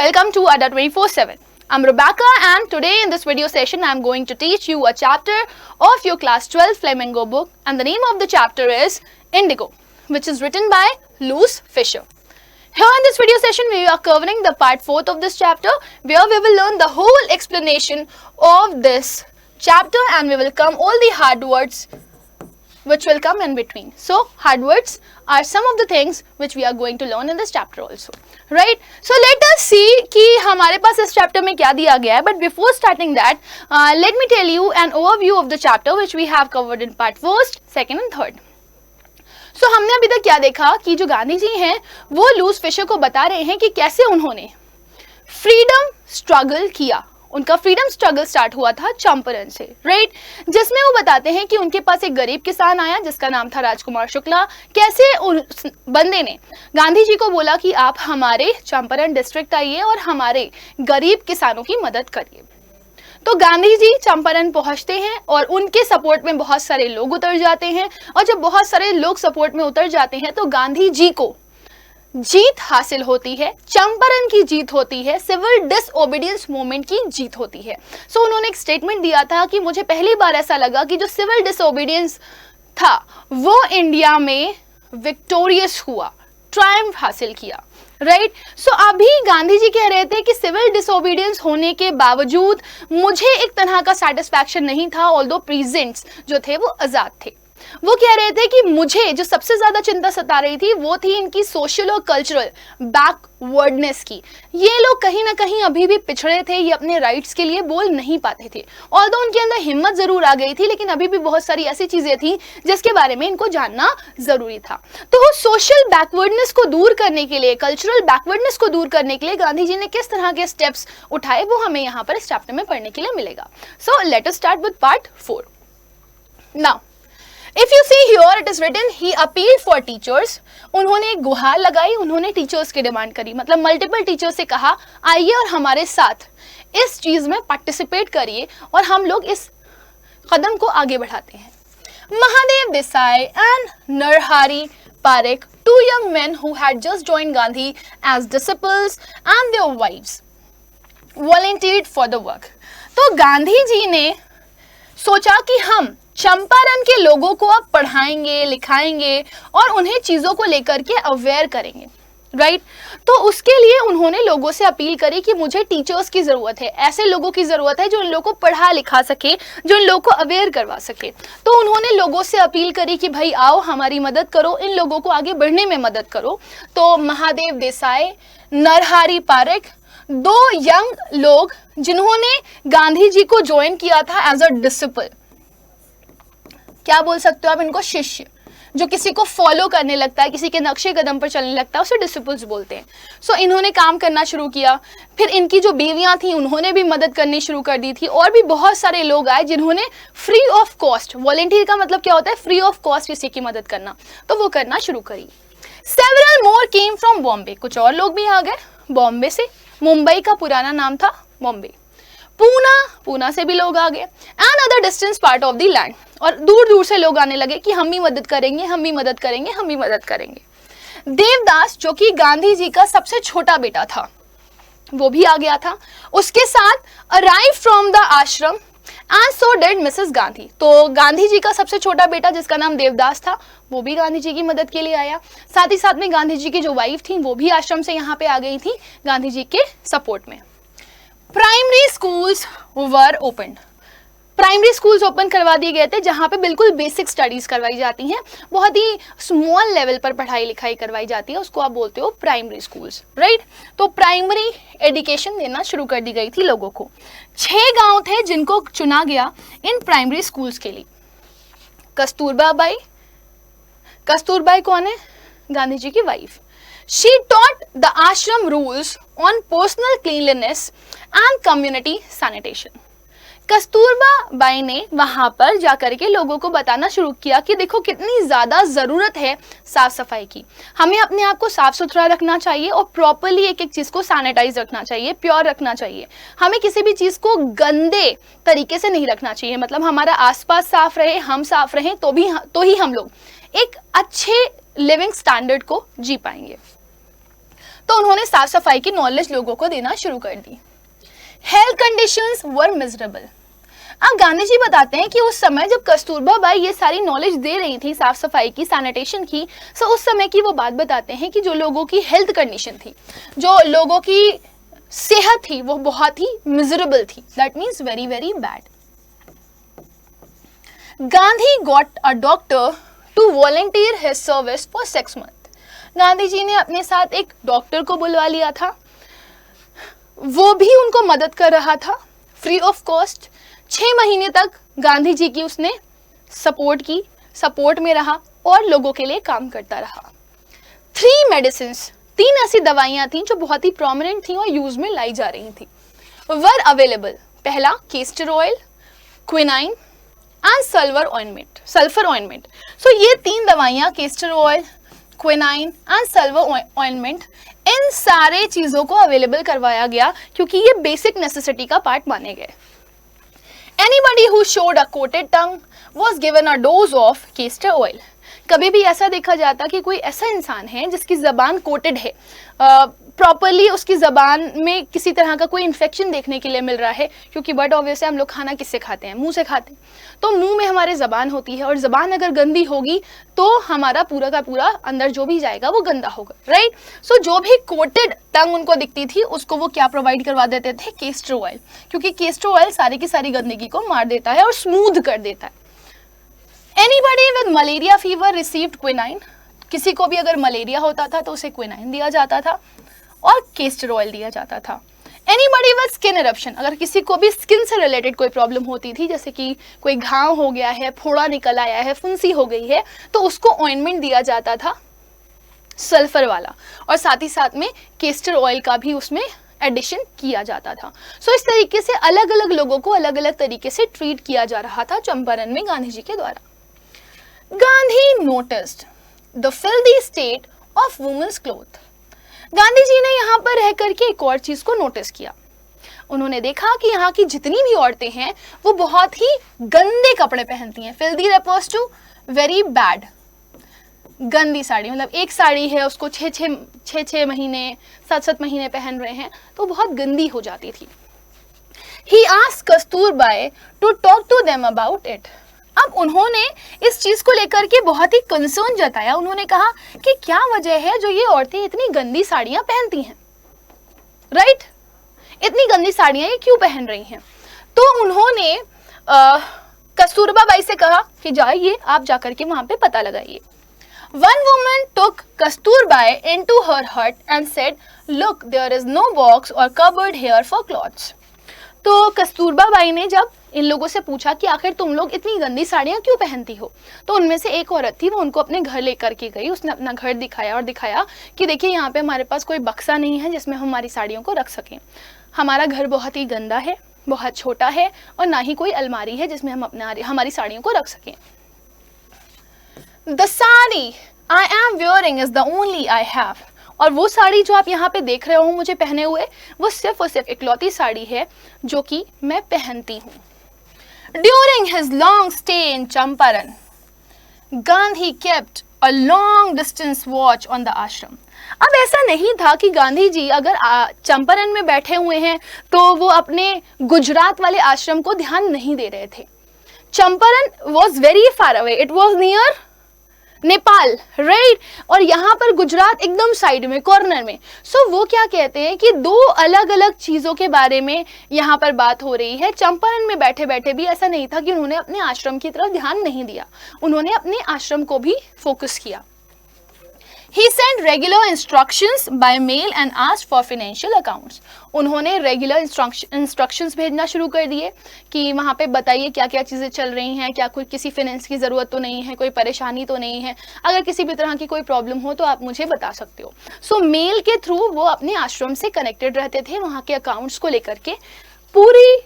Welcome to Adda 24/7. I'm Rebecca, and today in this video session I'm going to teach you a chapter of your class 12 Flamingo book, and the name of the chapter is Indigo, which is written by Luz Fischer. Here in this video session we are covering the part 4th of this chapter, where we will learn the whole explanation of this chapter and we will come all the hard words which will come in between. So hard words are some of the things which we are going to learn in this chapter also, right? So let us see कि हमारे पास इस chapter में क्या दिया गया है. But before starting that, let me tell you an overview of the chapter which we have covered in part 1st, 2nd and 3rd. So हमने अभी तक क्या देखा कि जो गांधी जी हैं वो लूज फिशर को बता रहे हैं कि कैसे उन्होंने फ्रीडम स्ट्रगल किया. उनका फ्रीडम स्ट्रगल स्टार्ट हुआ था चंपारण से, राइट? जिसमें वो बताते हैं कि उनके पास एक गरीब किसान आया जिसका नाम था राजकुमार शुक्ला. कैसे उस बंदे ने गांधी जी को बोला कि आप हमारे चंपारण डिस्ट्रिक्ट आइए और हमारे गरीब किसानों की मदद करिए. तो गांधी जी चंपारण पहुंचते हैं और उनके सपोर्ट में बहुत सारे लोग उतर जाते हैं, और जब बहुत सारे लोग सपोर्ट में उतर जाते हैं तो गांधी जी को जीत हासिल होती है, चंपारण की जीत होती है, सिविल डिसओबीडियंस मूवमेंट की जीत होती है. सो उन्होंने एक स्टेटमेंट दिया था कि मुझे पहली बार ऐसा लगा कि जो सिविल डिसओबीडियंस था वो इंडिया में विक्टोरियस हुआ, ट्रायम्फ हासिल किया, राइट? सो अभी गांधी जी कह रहे थे कि सिविल डिसओबीडियंस होने के बावजूद मुझे एक तरह का सेटिस्फैक्शन नहीं था, ऑल्दो प्रेजेंट्स जो थे वो आजाद थे. वो कह रहे थे कि मुझे जो सबसे ज्यादा चिंता सता रही थी वो थी इनकी सोशल और कल्चरल बैकवर्डनेस की. ये लोग कहीं ना कहीं अभी भी पिछड़े थे, ये अपने राइट्स के लिए बोल नहीं पाते थे. ऑल्दो उनके अंदर हिम्मत जरूर आ गई थी, लेकिन अभी भी बहुत सारी ऐसी चीजें थी जिसके बारे में इनको जानना जरूरी था. तो सोशल बैकवर्डनेस को दूर करने के लिए, कल्चरल बैकवर्डनेस को दूर करने के लिए गांधी जी ने किस तरह के स्टेप्स उठाए वो हमें यहाँ पर इस चैप्टर में पढ़ने के लिए मिलेगा. So let us start with part 4. Now If you see here, it is written he appealed for teachers. उन्होंने एक गुहार लगाई, उन्होंने टीचर्स की डिमांड करी, मतलब मल्टीपल टीचर्स से कहा आइए और हमारे साथ इस चीज में पार्टिसिपेट करिए और हम लोग इस कदम को आगे बढ़ाते हैं. Mahadev Desai and Narhari Parekh, two young men who had just joined Gandhi as disciples, and their wives volunteered for the work. तो गांधी जी ने सोचा कि हम चंपारण के लोगों को अब पढ़ाएंगे, लिखाएंगे और उन्हें चीजों को लेकर के अवेयर करेंगे, राइट? तो उसके लिए उन्होंने लोगों से अपील करी कि मुझे टीचर्स की जरूरत है, ऐसे लोगों की जरूरत है जो इन लोगों को पढ़ा लिखा सके, जो इन लोगों को अवेयर करवा सके. तो उन्होंने लोगों से अपील करी कि भाई आओ हमारी मदद करो, इन लोगों को आगे बढ़ने में मदद करो. तो महादेव देसाई, नरहरि पारेख, 2 यंग लोग जिन्होंने गांधी जी को ज्वाइन किया था एज अ डिसिपल. क्या बोल सकते हो आप इनको? शिष्य, जो किसी को फॉलो करने लगता है, किसी के नक्शे कदम पर चलने लगता है, उसे डिसिपल्स बोलते हैं. सो इन्होंने काम करना शुरू किया. फिर इनकी जो बीवियां थी उन्होंने भी मदद करनी शुरू कर दी थी, और भी बहुत सारे लोग आए जिन्होंने फ्री ऑफ कॉस्ट, वॉलंटियर का मतलब क्या होता है? फ्री ऑफ कॉस्ट किसी की मदद करना, तो वो करना शुरू करी. Several more came from Bombay, कुछ और लोग भी आ गए बॉम्बे से. मुंबई का पुराना नाम था बॉम्बे. पूना से भी लोग आ गए. And other distance part of the land, और दूर दूर से लोग आने लगे कि हम भी मदद करेंगे, हम भी मदद करेंगे, हम भी मदद करेंगे. देवदास जो कि गांधी जी का सबसे छोटा बेटा था वो भी आ गया था. उसके साथ अराइव फ्रॉम द आश्रम and so did Mrs Gandhi. तो गांधी जी का सबसे छोटा बेटा जिसका नाम देवदास था वो भी गांधी जी की मदद के लिए आया. साथ ही साथ में गांधी जी की जो वाइफ थी वो भी आश्रम से यहाँ पे आ गई थी गांधी जी के सपोर्ट में. प्राइमरी स्कूल्स वर ओपन्ड. प्राइमरी स्कूल्स ओपन करवा दिए गए थे जहाँ पे बिल्कुल बेसिक स्टडीज करवाई जाती हैं, बहुत ही स्मॉल लेवल पर पढ़ाई लिखाई करवाई जाती है, उसको आप बोलते हो प्राइमरी स्कूल्स, राइट? तो प्राइमरी एजुकेशन देना शुरू कर दी गई थी लोगों को. 6 गांव थे जिनको चुना गया इन प्राइमरी स्कूल्स के लिए. कस्तूरबा बाई कौन है? गांधी जी की wife. She taught the ashram rules on personal cleanliness and community sanitation. Kasturba by ने वहां पर जाकर के लोगों को बताना शुरू किया कि देखो कितनी ज्यादा जरूरत है साफ सफाई की, हमें अपने आप को साफ सुथरा रखना चाहिए और प्रॉपरली एक एक चीज को सैनिटाइज रखना चाहिए, प्योर रखना चाहिए. हमें किसी भी चीज को गंदे तरीके से नहीं रखना चाहिए, मतलब हमारा आसपास साफ रहे, हम साफ रहें तो ही हम लोग एक अच्छे लिविंग स्टैंडर्ड को जी पाएंगे. तो उन्होंने साफ सफाई की नॉलेज लोगों को देना शुरू कर दी। Health conditions were miserable. अब गांधी जी बताते हैं कि उस समय जब कस्तूरबा बाई ये सारी नॉलेज दे रही थी साफ सफाई की, सैनिटेशन की, तो उस समय की वो बात बताते हैं कि जो लोगों की हेल्थ कंडीशन थी, जो लोगों की सेहत थी, वो बहुत ही मिजरेबल थी। That means very very bad. Gandhi got a doctor to volunteer his service for 6 months। Gandhi ji ने अपने साथ एक डॉक्टर को बुलवा लिया था, वो भी उनको मदद कर रहा था फ्री ऑफ कॉस्ट। 6 महीने तक गांधी जी की उसने सपोर्ट की, सपोर्ट में रहा और लोगों के लिए काम करता रहा। 3 मेडिसिन्स, 3 ऐसी दवाइयां थी जो बहुत ही प्रोमिनेंट थी और यूज में लाई जा रही थी, वर अवेलेबल। पहला castor oil, quinine and sulphur ointment. So ये 3 दवाइयां, castor oil, quinine and sulphur ointment, इन सारे चीजों को अवेलेबल करवाया गया क्योंकि ये बेसिक नेसेसिटी का पार्ट माने गए। Anybody who showed a coated tongue was given a dose of castor oil। कभी भी ऐसा देखा जाता कि कोई ऐसा इंसान है जिसकी जबान कोटेड है, प्रॉपरली उसकी जबान में किसी तरह का कोई इन्फेक्शन देखने के लिए मिल रहा है, क्योंकि बट ऑब्वियस हम लोग खाना किससे खाते हैं, मुंह से खाते हैं, तो मुंह में हमारे जबान होती है और जबान अगर गंदी होगी तो हमारा पूरा का पूरा अंदर जो भी जाएगा वो गंदा होगा, राइट। सो जो भी कोटेड टंग उनको दिखती थी उसको वो क्या प्रोवाइड करवा देते थे, केस्टर ऑयल, क्योंकि केस्टर ऑयल सारी की सारी गंदगी को मार देता है और स्मूथ कर देता है। Anybody with malaria fever received quinine. किसी को भी अगर मलेरिया होता था तो उसे क्विनाइन दिया जाता था और केस्टर ऑयल दिया जाता था। एनीबडी विद स्किन इरप्शन, अगर किसी को भी स्किन से रिलेटेड कोई प्रॉब्लम होती थी, जैसे कि कोई घाव हो गया है, फोड़ा निकल आया है, फुंसी हो गई है, तो उसको ऑइंटमेंट दिया जाता था सल्फर वाला, और साथ ही साथ में केस्टर ऑयल का भी उसमें एडिशन किया जाता था। सो इस तरीके से अलग अलग लोगों को अलग अलग तरीके से ट्रीट किया जा रहा था चंपारण में गांधी जी के द्वारा। Gandhi noticed the filthy state of women's cloth. Gandhi ji ने यहाँ पर रह करके एक और चीज को नोटिस किया। उन्होंने देखा कि यहाँ की जितनी भी औरतें हैं वो बहुत ही गंदे कपड़े पहनती हैं। Filthy refers to very bad, गंदी साड़ी, मतलब एक साड़ी है उसको 6 महीने 7 महीने पहन रहे हैं तो बहुत गंदी हो जाती थी। He asked Kasturbai to talk to them about it. अब उन्होंने इस चीज को लेकर के बहुत ही कंसर्न जताया। उन्होंने कहा कि क्या वजह है जो ये औरतें इतनी गंदी साड़ियां पहनती हैं, राइट? इतनी गंदी साड़ियां ये क्यों पहन रही हैं? तो उन्होंने कस्तूरबा बाई से कहा कि जाइए आप जाकर के वहां पे पता लगाइए। One woman took Kasturbai into her hut and said, "Look, there is no box or cupboard here for clothes." तो कस्तूरबा बाई ने जब इन लोगों से पूछा कि आखिर तुम लोग इतनी गंदी साड़ियाँ क्यों पहनती हो, तो उनमें से एक औरत थी, वो उनको अपने घर लेकर के गई। उसने अपना घर दिखाया और दिखाया कि देखिए यहाँ पे हमारे पास कोई बक्सा नहीं है जिसमें हम हमारी साड़ियों को रख सकें। हमारा घर बहुत ही गंदा है, बहुत छोटा है, और ना ही कोई अलमारी है जिसमें हम हमारी साड़ियों को रख सकें। The sari I am wearing is the only I have। और वो साड़ी जो आप यहाँ पे देख रहे हो मुझे पहने हुए, वो सिर्फ और सिर्फ इकलौती साड़ी है जो कि मैं पहनती हूँ। During his long stay in Champaran, Gandhi kept a long distance watch on the ashram। अब ऐसा नहीं था कि गांधी जी अगर चंपारण में बैठे हुए हैं तो वो अपने गुजरात वाले आश्रम को ध्यान नहीं दे रहे थे। Champaran was very far away, it was near Nepal, right? और यहाँ पर गुजरात एकदम साइड में, कॉर्नर में। सो वो क्या कहते हैं कि दो अलग अलग चीजों के बारे में यहाँ पर बात हो रही है। चंपारण में बैठे बैठे भी ऐसा नहीं था कि उन्होंने अपने आश्रम की तरफ ध्यान नहीं दिया, उन्होंने अपने आश्रम को भी फोकस किया। He sent regular instructions by mail and asked for financial accounts। उन्होंने रेगुलर इंस्ट्रक्शंस भेजना शुरू कर दिए कि वहाँ पे बताइए क्या क्या चीज़ें चल रही हैं, क्या कोई किसी फाइनेंस की ज़रूरत तो नहीं है, कोई परेशानी तो नहीं है, अगर किसी भी तरह की कोई प्रॉब्लम हो तो आप मुझे बता सकते हो। सो मेल के थ्रू वो अपने आश्रम से कनेक्टेड रहते थे, वहाँ के अकाउंट्स को लेकर के पूरी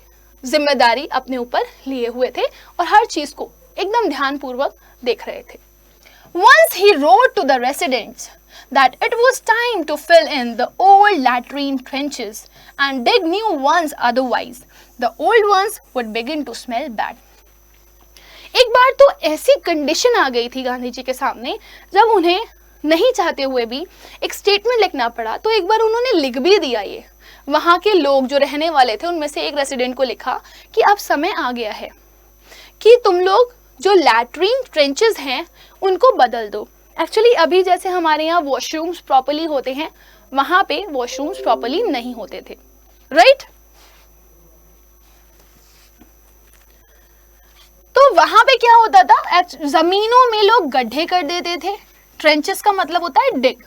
जिम्मेदारी अपने ऊपर लिए हुए थे और हर चीज़ को एकदम ध्यानपूर्वक देख रहे थे। Once he wrote to the residents that it was time to fill in the old latrine trenches and dig new ones, otherwise the old ones would begin to smell bad। एक बार तो ऐसी कंडीशन आ गई थी गांधी जी के सामने जब उन्हें नहीं चाहते हुए भी एक स्टेटमेंट लिखना पड़ा, तो एक बार उन्होंने लिख भी दिया। ये वहाँ के लोग जो रहने वाले थे उनमें से एक रेसिडेंट को लिखा कि अब समय आ गया है कि तुम लोग जो लैट्रिन ट्रेंचेस हैं उनको बदल दो। एक्चुअली अभी जैसे हमारे यहाँ वॉशरूम्स प्रॉपर्ली होते हैं, वहाँ पे वॉशरूम्स प्रॉपर्ली नहीं होते थे, राइट? तो वहां पे क्या होता था, जमीनों में लोग गड्ढे कर देते थे। ट्रेंचेस का मतलब होता है डिग,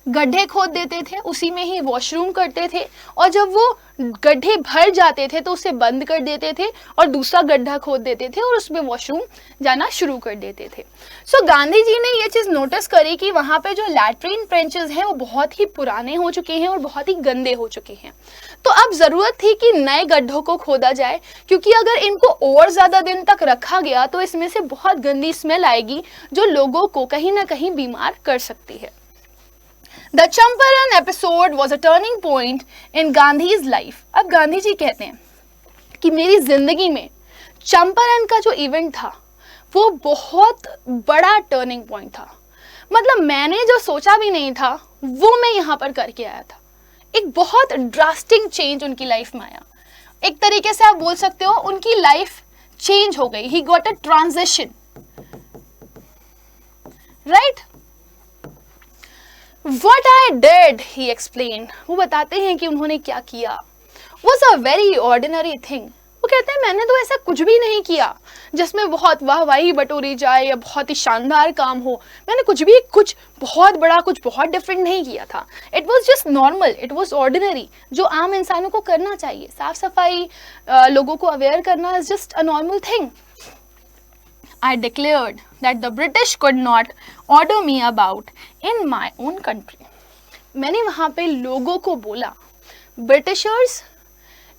गड्ढे खोद देते थे, उसी में ही वॉशरूम करते थे, और जब वो गड्ढे भर जाते थे तो उसे बंद कर देते थे और दूसरा गड्ढा खोद देते थे और उसमें वॉशरूम जाना शुरू कर देते थे। सो गांधी जी ने ये चीज़ नोटिस करी कि वहाँ पे जो लैट्रिन ट्रेंचेस हैं वो बहुत ही पुराने हो चुके हैं और बहुत ही गंदे हो चुके हैं। तो अब ज़रूरत थी कि नए गड्ढों को खोदा जाए, क्योंकि अगर इनको और ज़्यादा दिन तक रखा गया तो इसमें से बहुत गंदी स्मेल आएगी जो लोगों को कहीं ना कहीं बीमार कर सकती है। The Champaran episode was a turning point in Gandhi's life. अब गांधी जी कहते हैं कि मेरी जिंदगी में चंपारण का जो इवेंट था वो बहुत बड़ा टर्निंग पॉइंट था। मतलब मैंने जो सोचा भी नहीं था वो मैं यहाँ पर करके आया था। एक बहुत ड्रास्टिक चेंज उनकी लाइफ में आया। एक तरीके से आप बोल सकते हो उनकी लाइफ चेंज हो गई। He got a transition, right? What I did, he explained. वो बताते हैं कि उन्होंने क्या किया। Was a very ordinary thing. वो कहते हैं मैंने तो ऐसा कुछ भी नहीं किया जिसमें बहुत वाहवाही बटोरी जाए या बहुत ही शानदार काम हो। मैंने कुछ बहुत बड़ा, कुछ बहुत डिफरेंट नहीं किया था। It was just normal, it was ordinary, जो आम इंसानों को करना चाहिए। साफ सफाई, लोगों को अवेयर करना is just a normal thing. I declared that the British could not order me about in my own country. मैंने वहाँ पे लोगों को बोला ब्रिटिशर्स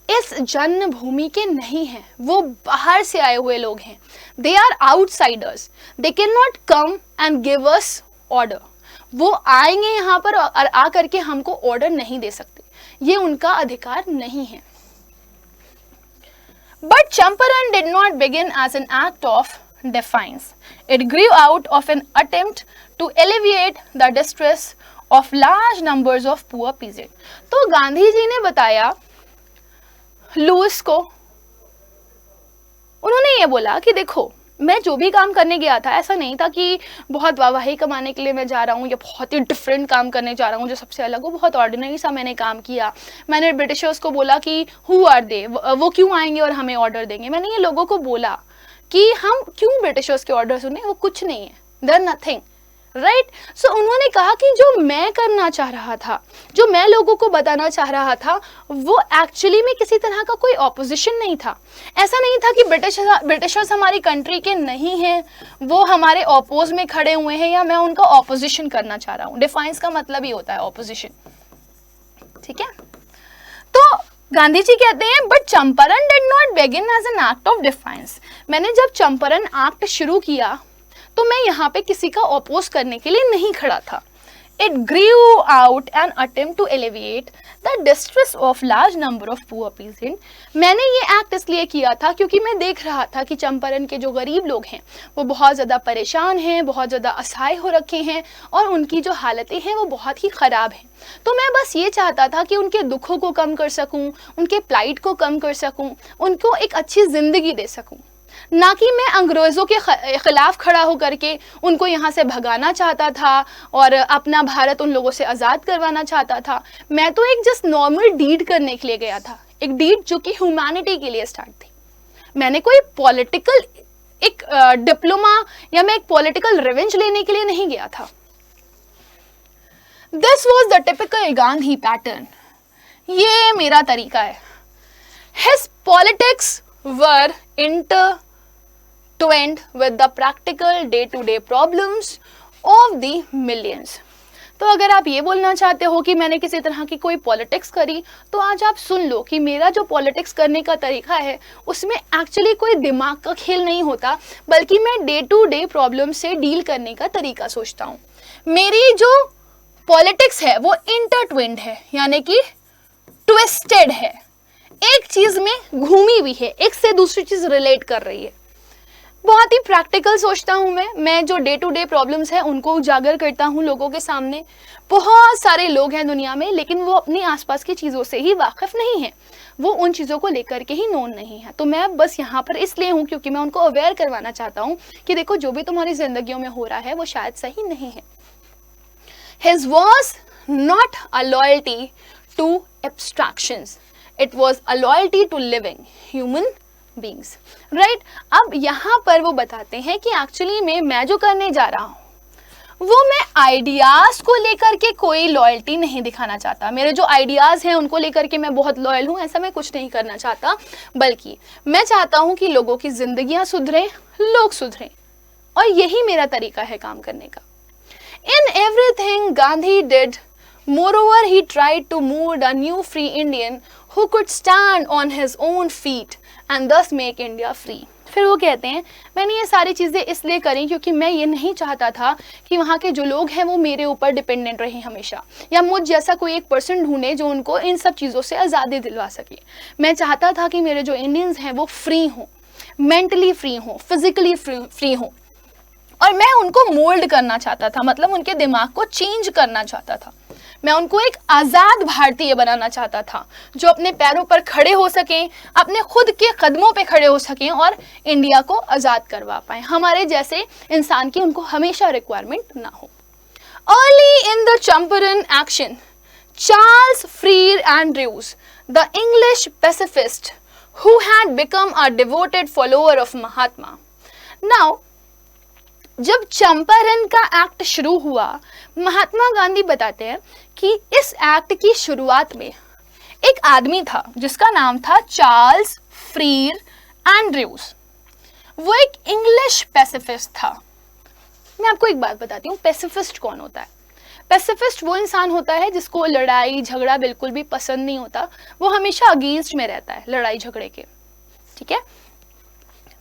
इस जन्मभूमि के नहीं हैं, वो बाहर से आए हुए लोग हैं। They are outsiders. They cannot come and give us order. वो आएंगे यहाँ पर और आ करके हमको ऑर्डर नहीं दे सकते, ये उनका अधिकार नहीं है। But Champaran did not begin as an act of defiance. It grew out of an attempt to alleviate the distress of large numbers of poor peasants. तो गांधी जी ने बताया लुईस को, उन्होंने ये बोला कि देखो मैं जो भी काम करने गया था ऐसा नहीं था कि बहुत वाहवाही कमाने के लिए मैं जा रहा हूँ या बहुत ही डिफरेंट काम करने जा रहा हूँ जो सबसे अलग हो। बहुत ऑर्डिनरी सा मैंने काम किया। मैंने ब्रिटिशर्स को बोला कि हु आर दे, वो क्यों आएंगे और हमें ऑर्डर देंगे। मैंने ये लोगों को बोला कि हम क्यों ब्रिटिशर्स के ऑर्डर सुने, वो कुछ नहीं है, देयर नथिंग, राइट। सो उन्होंने कहा कि जो मैं करना चाह रहा था, जो मैं लोगों को बताना चाह रहा था, वो एक्चुअली में किसी तरह का कोई ऑपोजिशन नहीं था। ऐसा नहीं था कि ब्रिटिशर्स हमारी कंट्री के नहीं हैं, वो हमारे ऑपोज में खड़े हुए हैं या मैं उनका ऑपोजिशन करना चाह रहा हूँ। डिफाइंस का मतलब ही होता है ऑपोजिशन, ठीक है। तो गांधी जी कहते हैं but Champaran did not begin as an act of defiance. मैंने जब चंपारण एक्ट शुरू किया तो मैं यहाँ पे किसी का अपोज करने के लिए नहीं खड़ा था। It grew out an attempt to alleviate the distress of large number of poor peasants. मैंने ये एक्ट इसलिए किया था क्योंकि मैं देख रहा था कि चंपारण के जो गरीब लोग हैं वो बहुत ज़्यादा परेशान हैं, बहुत ज़्यादा असहाय हो रखे हैं और उनकी जो हालतें हैं वो बहुत ही ख़राब हैं। तो मैं बस ये चाहता था कि उनके दुखों को कम कर सकूं, उनके प्लाइट को कम कर सकूं, उनको एक अच्छी ज़िंदगी दे सकूं, ना कि मैं अंग्रेज़ों के खिलाफ खड़ा होकर के उनको यहाँ से भगाना चाहता था और अपना भारत उन लोगों से आज़ाद करवाना चाहता था। मैं तो एक जस्ट नॉर्मल डीड करने के लिए गया था, एक डीड जो कि ह्यूमैनिटी के लिए स्टार्ट थी। मैंने कोई पॉलिटिकल एक डिप्लोमा या मैं एक पॉलिटिकल रिवेंज लेने के लिए नहीं गया था। This was the typical Gandhi pattern, ये मेरा तरीका है। His politics were intertwined with the practical day-to-day problems of the millions. तो अगर आप ये बोलना चाहते हो कि मैंने किसी तरह की कोई पॉलिटिक्स करी, तो आज आप सुन लो कि मेरा जो पॉलिटिक्स करने का तरीका है उसमें एक्चुअली कोई दिमाग का खेल नहीं होता, बल्कि मैं डे टू डे प्रॉब्लम से डील करने का तरीका सोचता हूँ। मेरी जो पॉलिटिक्स है वो इंटरट्विन्ड है, यानी कि ट्विस्टेड है, एक चीज में घूमी हुई है, एक से दूसरी चीज रिलेट कर रही है। बहुत ही प्रैक्टिकल सोचता हूँ मैं जो डे टू डे प्रॉब्लम्स हैं उनको उजागर करता हूँ लोगों के सामने। बहुत सारे लोग हैं दुनिया में, लेकिन वो अपनी आसपास की चीज़ों से ही वाकिफ नहीं है, वो उन चीज़ों को लेकर के ही नोन नहीं है। तो मैं बस यहाँ पर इसलिए हूँ क्योंकि मैं उनको अवेयर करवाना चाहता हूँ कि देखो जो भी तुम्हारी जिंदगियों में हो रहा है वो शायद सही नहीं है। His was not a loyalty to abstractions, it was a loyalty to living human beings, right? अब यहाँ पर वो बताते हैं कि एक्चुअली में मैं जो करने जा रहा हूँ वो मैं आइडियाज को लेकर के कोई लॉयल्टी नहीं दिखाना चाहता। मेरे जो आइडियाज हैं उनको लेकर के मैं बहुत लॉयल हूँ, ऐसा मैं कुछ नहीं करना चाहता, बल्कि मैं चाहता हूँ कि लोगों की जिंदगियां सुधरें, लोग सुधरें, और यही मेरा तरीका है काम करने का। In everything Gandhi did, moreover he tried to mold a new free Indian who could stand on his own feet and thus make India free. फिर वो कहते हैं मैंने ये सारी चीज़ें इसलिए करी क्योंकि मैं ये नहीं चाहता था कि वहाँ के जो लोग हैं वो मेरे ऊपर डिपेंडेंट रहें हमेशा, या मुझ जैसा कोई एक पर्सन ढूंढे जो उनको इन सब चीज़ों से आज़ादी दिलवा सके। मैं चाहता था कि मेरे जो इंडियंस हैं वो फ्री हों, मेंटली फ्री हों, फिजिकली फ्री हों, और मैं उनको मोल्ड करना चाहता था, मतलब उनके दिमाग को चेंज करना चाहता था। मैं उनको एक आज़ाद भारतीय बनाना चाहता था जो अपने पैरों पर खड़े हो सकें, अपने खुद के कदमों पे खड़े हो सकें और इंडिया को आज़ाद करवा पाएं। हमारे जैसे इंसान की उनको हमेशा रिक्वायरमेंट ना हो। Early in the Champaran action, Charles Freer Andrews, the English pacifist who had become a devoted follower of Mahatma. Now, जब चंपारण का एक्ट शुरू हुआ, महात्मा गांधी बताते हैं कि इस एक्ट की शुरुआत में एक आदमी था जिसका नाम था चार्ल्स फ्रीर एंड्रयूज। वो एक इंग्लिश पैसिफिस्ट था। मैं आपको एक बात बताती हूँ, पैसिफिस्ट कौन होता है? पैसिफिस्ट वो इंसान होता है जिसको लड़ाई झगड़ा बिल्कुल भी पसंद नहीं होता, वो हमेशा अगेंस्ट में रहता है लड़ाई झगड़े के, ठीक है।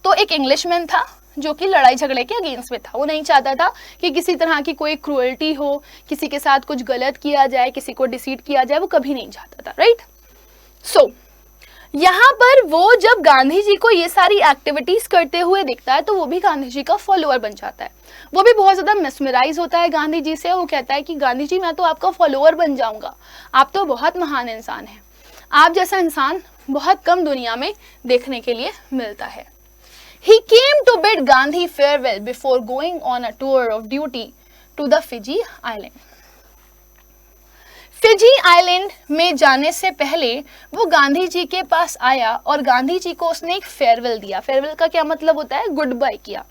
तो एक इंग्लिशमैन था जो कि लड़ाई झगड़े के अगेंस्ट में था। वो नहीं चाहता था कि किसी तरह की कोई क्रूएल्टी हो, किसी के साथ कुछ गलत किया जाए, किसी को डिसीट किया जाए, वो कभी नहीं चाहता था, राइट। सो यहाँ पर वो जब गांधी जी को ये सारी एक्टिविटीज करते हुए दिखता है तो वो भी गांधी जी का फॉलोअर बन जाता है। वो भी बहुत ज्यादा मेस्मराइज होता है गांधी जी से। वो कहता है कि गांधी जी मैं तो आपका फॉलोअर बन जाऊंगा, आप तो बहुत महान इंसान हैं, आप जैसा इंसान बहुत कम दुनिया में देखने के लिए मिलता है। He came to bid Gandhi farewell before going on a tour of duty to the Fiji Island. Fiji island में जाने से पहले वो गांधी जी के पास आया और गांधी जी को उसने एक फेयरवेल दिया। फेयरवेल का क्या मतलब होता है? गुड बाय किया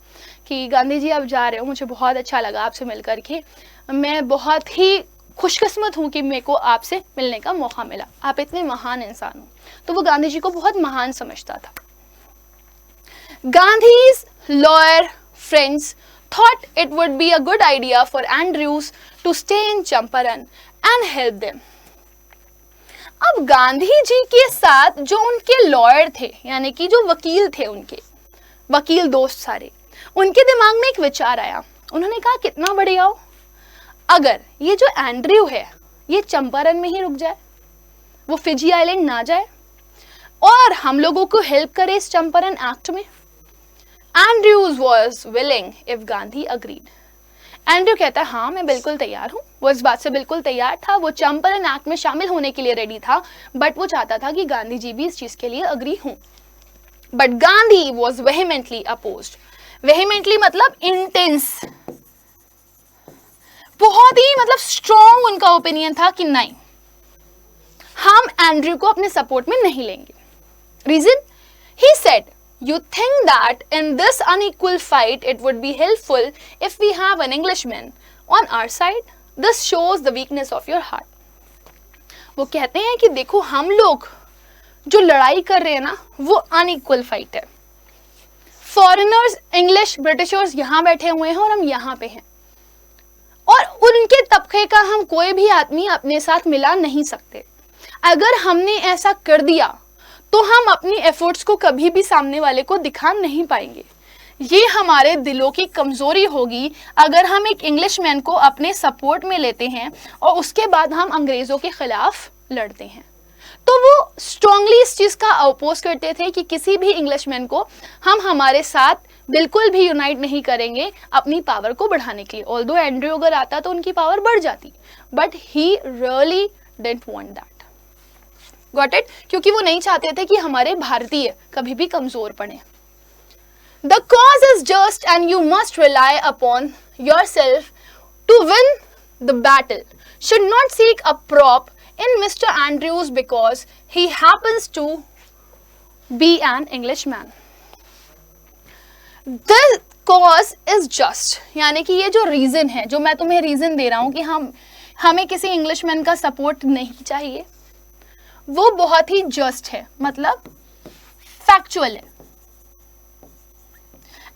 कि गांधी जी आप जा रहे हो, मुझे बहुत अच्छा लगा आपसे मिलकर के, मैं बहुत ही खुशकिस्मत हूँ कि मेरे को आपसे मिलने का मौका मिला, आप इतने महान इंसान हो। तो वो गांधी जी को बहुत महान समझता था। Gandhi's lawyer friends thought it would be a good idea for Andrews to stay in Champaran and help them. अब गांधी जी के साथ जो उनके लॉयर थे, यानी कि जो वकील थे, उनके वकील दोस्त सारे, उनके दिमाग में एक विचार आया। उन्होंने कहा कितना बढ़िया हो अगर ये जो एंड्रयू है ये चंपारण में ही रुक जाए, वो फिजी आइलैंड ना जाए और हम लोगों को हेल्प करे इस चंपारण एक्ट में। Andrews was willing if Gandhi agreed. Andrew कहता है हाँ मैं बिल्कुल तैयार हूँ। वो इस बात से बिल्कुल तैयार था, वो चंपारण एक्ट में शामिल होने के लिए रेडी था, बट वो चाहता था कि गांधी जी भी इस चीज के लिए अग्री हों। But Gandhi was vehemently opposed. Vehemently मतलब इंटेंस, बहुत ही मतलब स्ट्रॉन्ग उनका ओपिनियन था कि नहीं, हम एंड्रयू को अपने सपोर्ट में नहीं लेंगे। Reason? He said, You think that in this unequal fight it would be helpful if we have an Englishman on our side? This shows the weakness of your heart. वो कहते हैं कि देखो हम लोग जो लड़ाई कर रहे हैं ना वो अनइक्वल फाइट है। फॉरेनर्स, इंग्लिश, ब्रिटिशर्स यहाँ बैठे हुए हैं और हम यहाँ पे हैं, और उनके तबके का हम कोई भी आदमी अपने साथ मिला नहीं सकते। अगर हमने ऐसा कर दिया तो हम अपनी एफर्ट्स को कभी भी सामने वाले को दिखा नहीं पाएंगे। ये हमारे दिलों की कमजोरी होगी अगर हम एक इंग्लिशमैन को अपने सपोर्ट में लेते हैं और उसके बाद हम अंग्रेजों के खिलाफ लड़ते हैं। तो वो स्ट्रांगली इस चीज का अपोज करते थे कि किसी भी इंग्लिशमैन को हम हमारे साथ बिल्कुल भी यूनाइट नहीं करेंगे अपनी पावर को बढ़ाने के लिए। ऑल्दो एंड्रयू अगर आता तो उनकी पावर बढ़ जाती, but he really didn't want that. Got it? क्योंकि वो नहीं चाहते थे कि हमारे भारतीय कभी भी कमजोर पड़े। The cause is just and you must rely upon yourself to win the battle. Should not seek a prop in Mr. Andrews because he happens to be an Englishman. The cause is just, यानी कि ये जो reason है, जो मैं तुम्हें reason दे रहा हूं कि हमें किसी इंग्लिशमैन का सपोर्ट नहीं चाहिए, वो बहुत ही जस्ट है, मतलब फैक्चुअल है।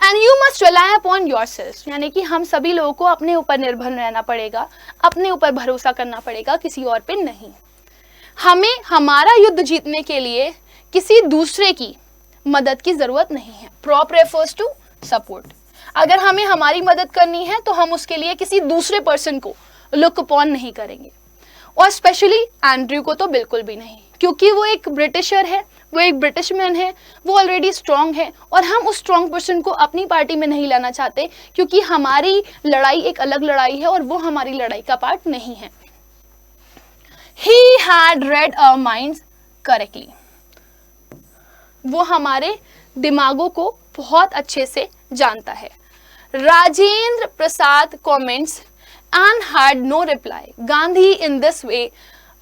And you must rely upon yourself, यानी कि हम सभी लोगों को अपने ऊपर निर्भर रहना पड़ेगा, अपने ऊपर भरोसा करना पड़ेगा, किसी और पे नहीं। हमें हमारा युद्ध जीतने के लिए किसी दूसरे की मदद की जरूरत नहीं है। Prop refers to support. अगर हमें हमारी मदद करनी है तो हम उसके लिए किसी दूसरे पर्सन को लुक अपॉन नहीं करेंगे, और स्पेशली एंड्रयू को तो बिल्कुल भी नहीं, क्योंकि वो एक ब्रिटिशर है, वो एक ब्रिटिश मैन है, वो ऑलरेडी स्ट्रांग है, और हम उस स्ट्रांग पर्सन को अपनी पार्टी में नहीं लाना चाहते, क्योंकि हमारी लड़ाई एक अलग लड़ाई है और वो हमारी लड़ाई का पार्ट नहीं है। He had read our minds correctly. वो हमारे दिमागों को बहुत अच्छे से जानता है। Rajendra Prasad comments and had no reply. Gandhi in this way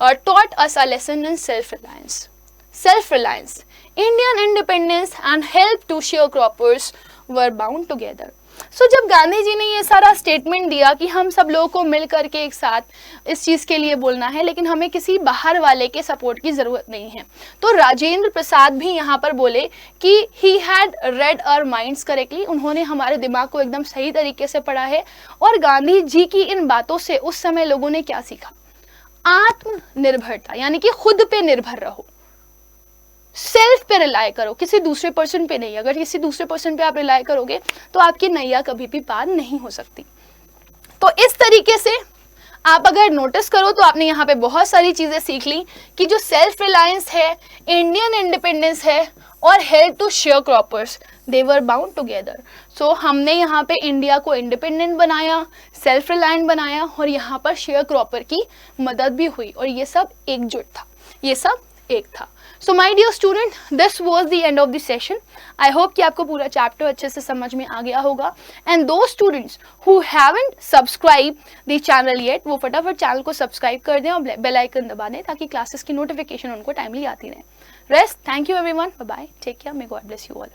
taught us a lesson in self-reliance. Self-reliance, Indian independence and help to sharecroppers were bound together. So जब गांधी जी ने ये सारा स्टेटमेंट दिया कि हम सब लोगों को मिल करके एक साथ इस चीज़ के लिए बोलना है, लेकिन हमें किसी बाहर वाले के सपोर्ट की ज़रूरत नहीं है, तो राजेंद्र प्रसाद भी यहाँ पर बोले कि he had read our minds correctly, उन्होंने हमारे दिमाग को एकदम सही तरीके से पढ़ा है। और गांधी जी की इन बातों से उस समय लोगों ने क्या सीखा? आत्मनिर्भरता, यानी कि खुद पे निर्भर रहो, सेल्फ पे रिलाई करो, किसी दूसरे पर्सन पे नहीं। अगर किसी दूसरे पर्सन पे आप रिलाई करोगे तो आपकी नैया कभी भी पार नहीं हो सकती। तो इस तरीके से आप अगर नोटिस करो तो आपने यहाँ पे बहुत सारी चीजें सीख ली कि जो सेल्फ रिलायंस है, इंडियन इंडिपेंडेंस है और help to share croppers, they were bound together. So हमने यहाँ पे इंडिया को इंडिपेंडेंट बनाया, सेल्फ रिलायंट बनाया, और यहाँ पर शेयर क्रॉपर की मदद भी हुई, और ये सब एकजुट था, ये सब एक था। So my dear student, this was the end of the session. I hope कि आपको पूरा चैप्टर अच्छे से समझ में आ गया होगा। एंड दो students who haven't subscribe the channel yet, वो फटाफट चैनल को सब्सक्राइब कर दें और बेल आइकन दबा दें, ताकि क्लासेस की नोटिफिकेशन उनको टाइमली आती रहे। Rest, thank you everyone, bye bye, take care, may God bless you all.